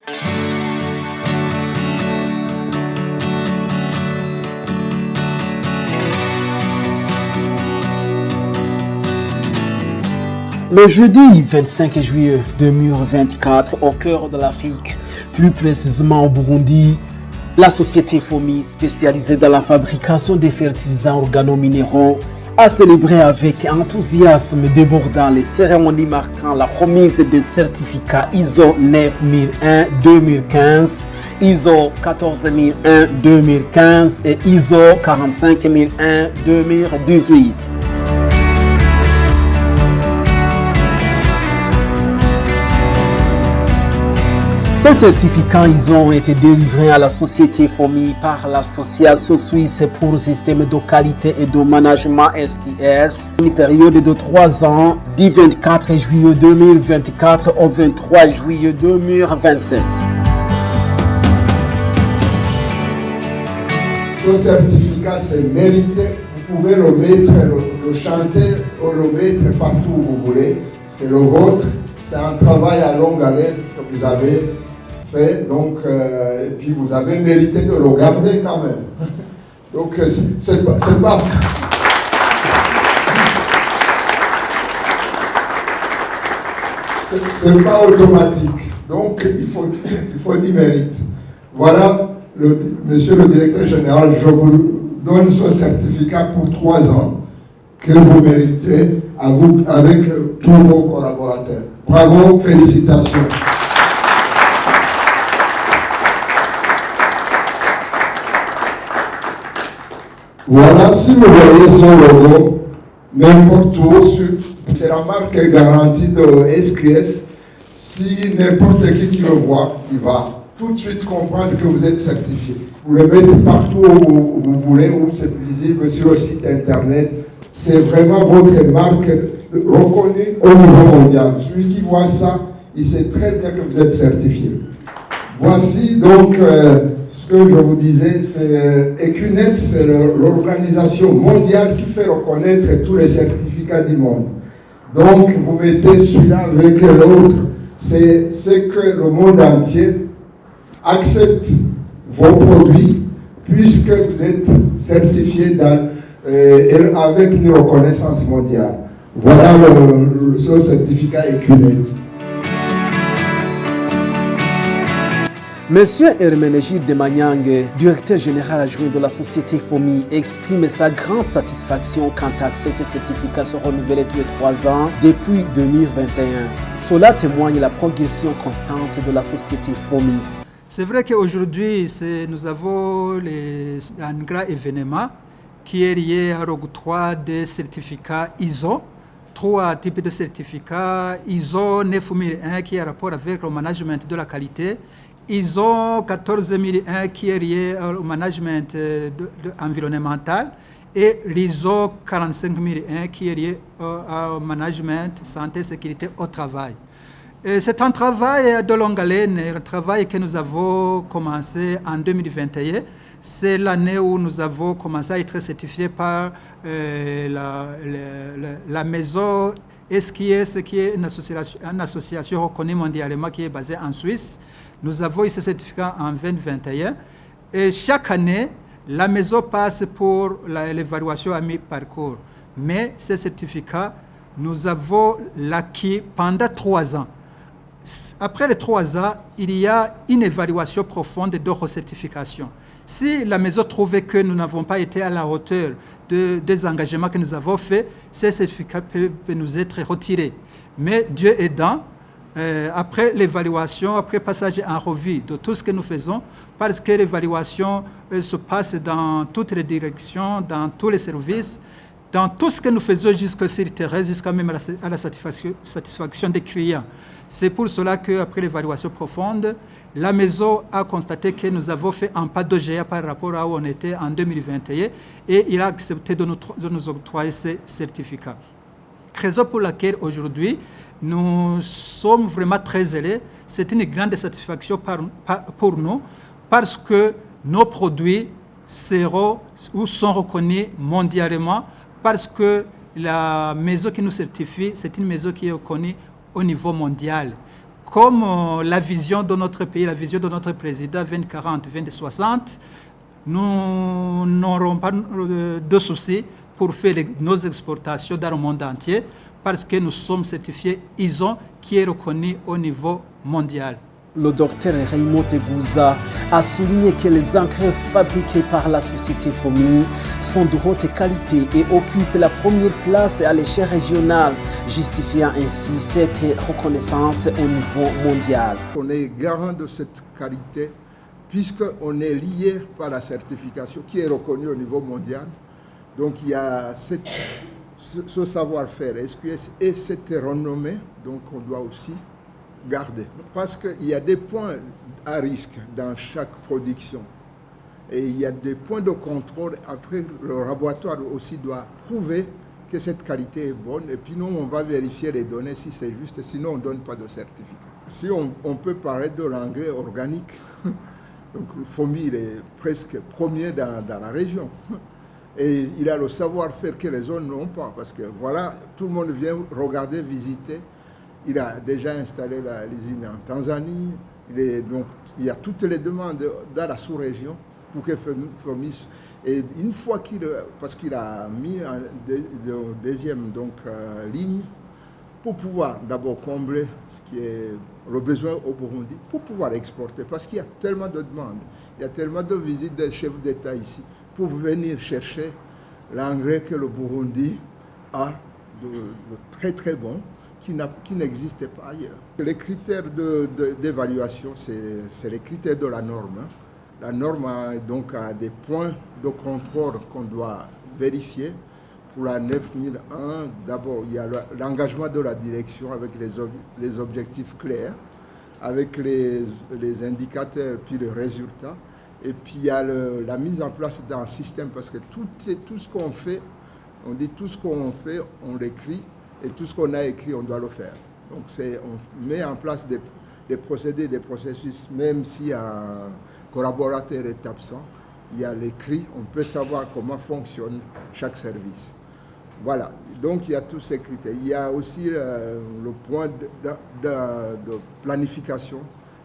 Le jeudi 25 juillet 2024, au cœur de l'Afrique, plus précisément au Burundi, la société FOMI, spécialisée dans la fabrication des fertilisants organominéraux, a célébré avec enthousiasme débordant les cérémonies marquant la remise des certificats ISO 9001-2015, ISO 14001-2015 et ISO 45001-2018. Ces certificats ont été délivrés à la société FOMI par l'Association suisse pour le système de qualité et de management SQS, une période de 3 ans, du 24 juillet 2024 au 23 juillet 2027. Ce certificat, c'est mérité. Vous pouvez le mettre, le chanter ou le mettre partout où vous voulez. C'est le vôtre. C'est un travail à longue haleine que vous avez fait, donc, et puis vous avez mérité de le garder quand même. Donc, c'est pas automatique. Donc, il faut du mérite. Voilà, monsieur le directeur général, je vous donne ce certificat pour 3 ans que vous méritez à vous, avec tous vos collaborateurs. Bravo, félicitations. Voilà, si vous voyez ce logo, n'importe où, c'est la marque garantie de SQS. Si n'importe qui le voit, il va tout de suite comprendre que vous êtes certifié. Vous le mettez partout où vous voulez, où c'est visible sur le site internet. C'est vraiment votre marque reconnue au niveau mondial. Celui qui voit ça, il sait très bien que vous êtes certifié. Voici donc ce que je vous disais, c'est EQNET, c'est l'organisation mondiale qui fait reconnaître tous les certificats du monde. Donc vous mettez celui-là avec l'autre, c'est que le monde entier accepte vos produits puisque vous êtes certifié avec une reconnaissance mondiale. Voilà ce certificat EQNET. Monsieur Hermenegilde Demanyang, directeur général adjoint de la société FOMI, exprime sa grande satisfaction quant à cette certification renouvelée tous les 3 ans depuis 2021. Cela témoigne la progression constante de la société FOMI. C'est vrai qu'aujourd'hui, nous avons un grand événement qui est lié à l'octroi des certificats ISO. 3 types de certificats, ISO 9001 qui a rapport avec le management de la qualité, ISO 14001 qui est lié au management environnemental et l'ISO 45001 qui est lié au management santé et sécurité au travail. C'est un travail de longue haleine, un travail que nous avons commencé en 2021. C'est l'année où nous avons commencé à être certifiés par la maison SQS, qui est une association reconnue mondialement qui est basée en Suisse. Nous avons eu ce certificat en 2021. Et chaque année, la maison passe pour l'évaluation à mi-parcours. Mais ce certificat, nous avons l'acquis pendant 3 ans. Après les 3 ans, il y a une évaluation profonde de recertification. Si la maison trouvait que nous n'avons pas été à la hauteur des engagements que nous avons faits, ces certificats peuvent nous être retirés. Mais Dieu aidant, après l'évaluation, après passage en revue de tout ce que nous faisons, parce que l'évaluation se passe dans toutes les directions, dans tous les services, dans tout ce que nous faisons jusqu'au sur le terrain, jusqu'à même à la satisfaction des clients. C'est pour cela qu'après l'évaluation profonde, la maison a constaté que nous avons fait un pas de géant par rapport à où on était en 2021 et il a accepté de nous octroyer ces certificats. Raison pour laquelle aujourd'hui, nous sommes vraiment très zélés. C'est une grande satisfaction pour nous parce que nos produits seront ou sont reconnus mondialement parce que la maison qui nous certifie, c'est une maison qui est reconnue au niveau mondial. comme la vision de notre pays, la vision de notre président 2040, 2060, nous n'aurons pas de soucis pour faire nos exportations dans le monde entier parce que nous sommes certifiés ISO qui est reconnu au niveau mondial. Le docteur Raymond Tebouza a souligné que les engrais fabriqués par la société FOMI sont de haute qualité et occupent la première place à l'échelle régionale, justifiant ainsi cette reconnaissance au niveau mondial. On est garant de cette qualité puisqu'on est lié par la certification qui est reconnue au niveau mondial. Donc il y a ce savoir-faire SQS et cette renommée, donc on doit aussi garder. Parce qu'il y a des points à risque dans chaque production. Et il y a des points de contrôle. Après, le laboratoire aussi doit prouver que cette qualité est bonne. Et puis nous, on va vérifier les données si c'est juste. Sinon, on ne donne pas de certificat. Si on peut parler de l'engrais organique, donc le FOMI, il est presque premier dans la région. Et il a le savoir-faire que les autres n'ont pas. Parce que voilà, tout le monde vient regarder, visiter. Il a déjà installé l'usine en Tanzanie. Donc, il y a toutes les demandes dans la sous-région pour que FOMI. Et une fois parce qu'il a mis en deuxième ligne pour pouvoir d'abord combler ce qui est le besoin au Burundi, pour pouvoir exporter. Parce qu'il y a tellement de demandes, il y a tellement de visites des chefs d'État ici pour venir chercher l'engrais que le Burundi a de très très bon. Qui n'existait pas ailleurs. Les critères d'évaluation, c'est les critères de la norme. La norme a des points de contrôle qu'on doit vérifier. Pour la 9001, d'abord, il y a l'engagement de la direction avec les objectifs clairs, avec les indicateurs, puis les résultats. Et puis il y a la mise en place d'un système, parce que tout ce qu'on fait, on dit tout ce qu'on fait, on l'écrit. Et tout ce qu'on a écrit, on doit le faire. Donc on met en place des procédés, des processus, même si un collaborateur est absent, il y a l'écrit, on peut savoir comment fonctionne chaque service. Voilà, donc il y a tous ces critères. Il y a aussi le point de planification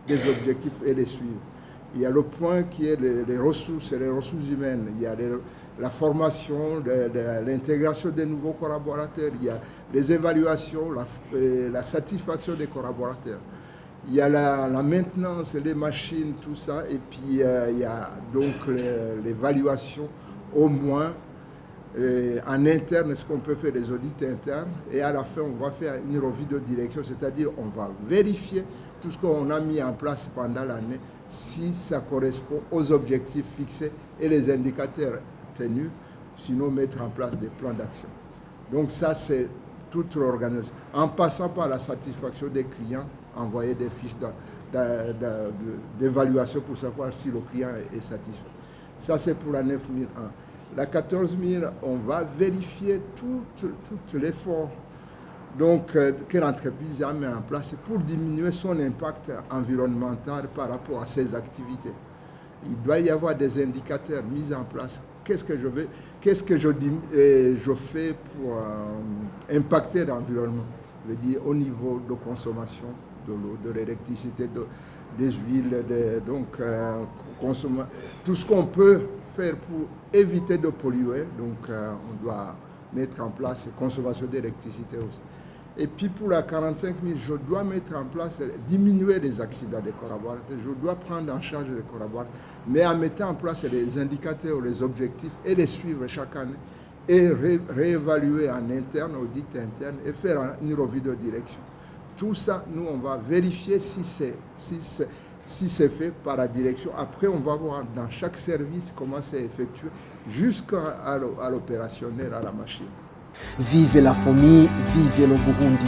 des objectifs et les suivre. Il y a le point qui est les ressources et les ressources humaines. Il y a la formation, l'intégration des nouveaux collaborateurs, il y a les évaluations, la satisfaction des collaborateurs. Il y a la maintenance, les machines, tout ça. Et puis il y a donc l'évaluation au moins en interne, ce qu'on peut faire des audits internes. Et à la fin, on va faire une revue de direction, c'est-à-dire on va vérifier tout ce qu'on a mis en place pendant l'année, si ça correspond aux objectifs fixés et les indicateurs tenus, sinon mettre en place des plans d'action. Donc ça, c'est toute l'organisation. En passant par la satisfaction des clients, envoyer des fiches d'évaluation pour savoir si le client est satisfait. Ça, c'est pour la 9001. La 14000, on va vérifier tout l'effort que l'entreprise a mis en place pour diminuer son impact environnemental par rapport à ses activités. Il doit y avoir des indicateurs mis en place. Qu'est-ce que je fais pour impacter l'environnement? Je veux dire au niveau de consommation de l'eau, de l'électricité, des huiles, tout ce qu'on peut faire pour éviter de polluer. Donc on doit mettre en place consommation d'électricité aussi. Et puis pour la 45 000, je dois mettre en place, diminuer les accidents des collaborateurs. Je dois prendre en charge les collaborateurs, mais en mettant en place les indicateurs, les objectifs et les suivre chaque année et réévaluer en interne, audit interne et faire une revue de direction. Tout ça, nous, on va vérifier si c'est fait par la direction. Après, on va voir dans chaque service comment c'est effectué jusqu'à l'opérationnel, à la machine. Vive la FOMI, vive le Burundi.